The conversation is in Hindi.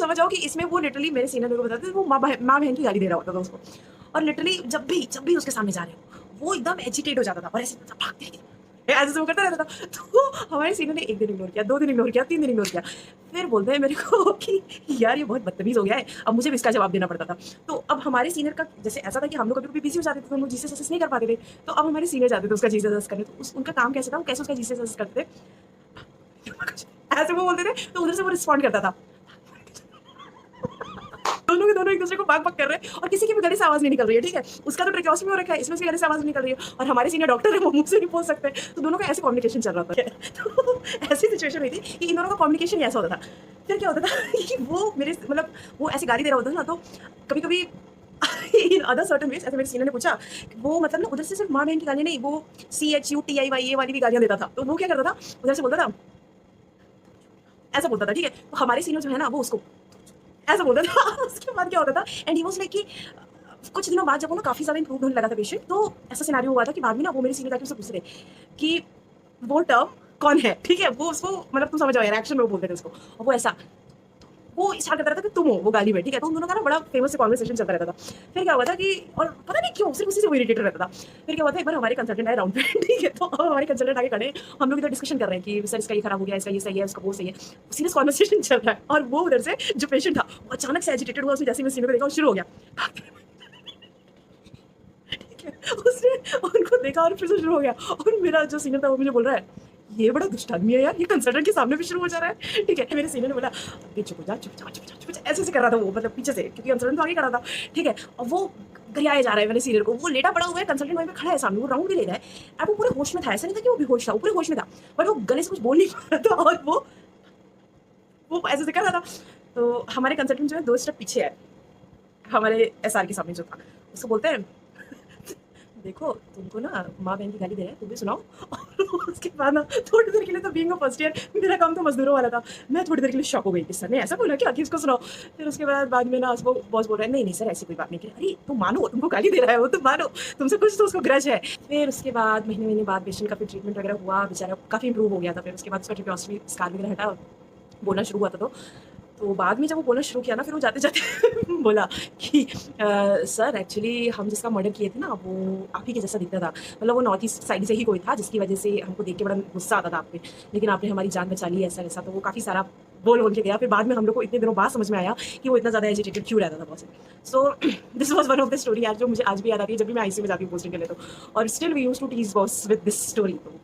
समझ जाओ कि इसमें वो लिटरली मेरे सीनियर मेरे को बताते थे वो माँ बहन की गाली दे रहा होता था उसको। और लिटरली जब भी उसके सामने जा रहे हो वो एकदम एजिटेट हो जाता था और ऐसे भागते थे, ऐसे से वो करता रहता था। तो हमारे सीनियर ने 1 दिन इग्नोर किया, 2 दिन इग्नोर किया, 3 दिन इग्नोर किया। फिर बोलते हैं मेरे को कि यार ये बहुत बदतमीज़ हो गया है, अब मुझे भी इसका जवाब देना पड़ता था। तो अब हमारे सीनियर का जैसे ऐसा था कि हम लोग कभी-कभी बिज़ी हो जाते थे, तो हम लोग जीसस वसीस नहीं कर पाते थे। तो अब हमारे सीनियर जाते थे उसका जीसस वसीस करने, तो उनका काम कैसे था, वो कैसे उसका जीसस वसीस करते थे, ऐसे वो बोलते थे, तो उधर से वो रिस्पॉन्ड करता था। दोनों के दोनों एक-दूसरे को भाग-भाग कर रहे हैं और किसी की भी गले से आवाज़ नहीं निकल रही है, ठीक है? उसका तो ट्रैकियोटॉमी हो रखा है, इसमें उसके गले से आवाज़ नहीं निकल रही है और हमारे सीनियर डॉक्टर हैं, वो मुँह से नहीं बोल सकते, तो दोनों का ऐसे कम्युनिकेशन चल रहा था। तो ऐसी सिचुएशन हुई थी कि इन दोनों का कम्युनिकेशन ऐसा होता था। फिर क्या होता था कि वो मेरे मतलब वो ऐसे गाली दे रहा होता था ना, तो कभी-कभी इन अदर सर्टेन वेज़ ऐसे मेरे सीनियर ने पूछा, वो मतलब ना उधर से सिर्फ माँ-बहन की गालियाँ नहीं, वो CHUTIYA वाली भी गालियाँ देता था। तो वो क्या करता था, उधर से बोलता था, ऐसा बोलता था, ठीक है? तो हमारे सीनियर जो है ना, वो उसको ऐसा बोलता था। उसके बाद क्या होता था एंड ही वाज़ लाइक कि कुछ दिनों बाद जब वो ना काफ़ी ज़्यादा इम्प्रूव होने लगा था पेशेंट, तो ऐसा सिनेरियो हुआ था कि बाद में ना वो मेरे सीनियर जाके उससे पूछ रहे कि वो टर्म कौन है? ठीक है? वो उसको मतलब तुम समझ जाओ यार, एक्शन में वो बोलते थे उसको और वो ऐसा वो स्टार्ट करता रहता था कि तुम हो वो गाली में, ठीक है? तो उन दोनों का ना बड़ा फेमस से कन्वर्सेशन चलता रहता था। फिर क्या हुआ था कि और पता नहीं क्यों सिर्फ उसी से वो इरिटेटेड रहता था। फिर क्या हुआ था, एक बार हमारे कंसल्टेंट आए राउंड पे ठीक है? तो अब हमारे कंसल्टेंट आगे खड़े हैं, हम लोग इधर डिस्कशन कर रहे हैं कि सर इसका ये खराब हो गया, इसका ये सही है, इसका वो सही है। सीरियस कन्वर्सेशन चल रहा है और वो उधर से जो पेशेंट था, वो अचानक से एजिटेटेड हुआ, उसने जैसे ही मेरे सीनियर को देखा वो शुरू हो गया। ठीक है? उसने उनको देखा और फिर से शुरू हो गया और मेरा जो सीनियर था वो मुझे बोल रहा है, ये बड़ा दुष्ट आदमी है यार, ये कंसल्टेंट के सामने भी शुरू हो जा रहा है। ठीक है? मेरे सीनियर ने बोला, "अबे चुप हो जा, चुप जा, चुप जा, चुप जा।" ऐसे-ऐसे कर रहा था वो मतलब पीछे से क्योंकि कंसल्टेंट तो आगे खड़ा था। ठीक है? और वो गरियाए जा रहा है मेरे सीनियर को। वो लेटा पड़ा हुआ है, कंसल्टेंट वहीं पे खड़ा है सामने, वो राउंड भी ले रहा है। अब वो पूरे होश में था, ऐसा नहीं था कि वो बेहोश था, वो पूरे होश में था। बट वो गले से कुछ बोल नहीं पा रहा था और वो ऐसे-ऐसे कर रहा था। तो हमारे कंसल्टेंट जो है 2 स्टेप पीछे है, हमारे एसआर के सामने जो था। उसको बोलते हैं, देखो तुमको ना माँ-बहन की गाली दे रहे हैं, तुम भी सुनाओ। और उसके बाद ना थोड़ी देर के लिए तो बीइंग अ फर्स्ट ईयर मेरा काम तो मज़दूरों वाला था। मैं थोड़ी देर के लिए शॉक हो गई कि सर ने ऐसा बोला क्या कि इसको सुनाओ। फिर उसके बाद में ना वो बॉस बोल रहा है, नहीं-नहीं सर ऐसी कोई बात नहीं की। अरे तुम मानो, तुमको गाली दे रहा है वो, तुम मानो, तुमसे कुछ तो उसको ग्रज है। फिर उसके बाद महीने-महीने बाद पेशेंट का फिर ट्रीटमेंट वगैरह हुआ, बेचारा काफ़ी इम्प्रूव हो गया था। फिर उसके बाद उसका ट्रैकियोटॉमी स्कार वगैरह हटा, बोलना शुरू हुआ था तो बाद में जब वो बोलना शुरू किया ना, फिर वो जाते-जाते बोला कि सर एक्चुअली हम जिसका मर्डर किए थे ना, वो आप ही के जैसा दिखता था। मतलब वो नॉर्थ ईस्ट साइड से ही कोई था, जिसकी वजह से हमको देख के बड़ा गुस्सा आता था आप पे। लेकिन आपने हमारी जान बचा ली, ऐसा-वैसा। तो वो काफ़ी सारा बोल-वोल के गया। फिर बाद में हम लोग को इतने दिनों बाद समझ में आया कि वो इतना ज़्यादा एजिटेटेड क्यों रहता था बॉस से। So this was one of the story यार, जो मुझे आज भी याद आती है जब भी मैं आईसीयू में जाती हूँ पोस्टिंग के लिए तो। और still we used to tease boss with this story तो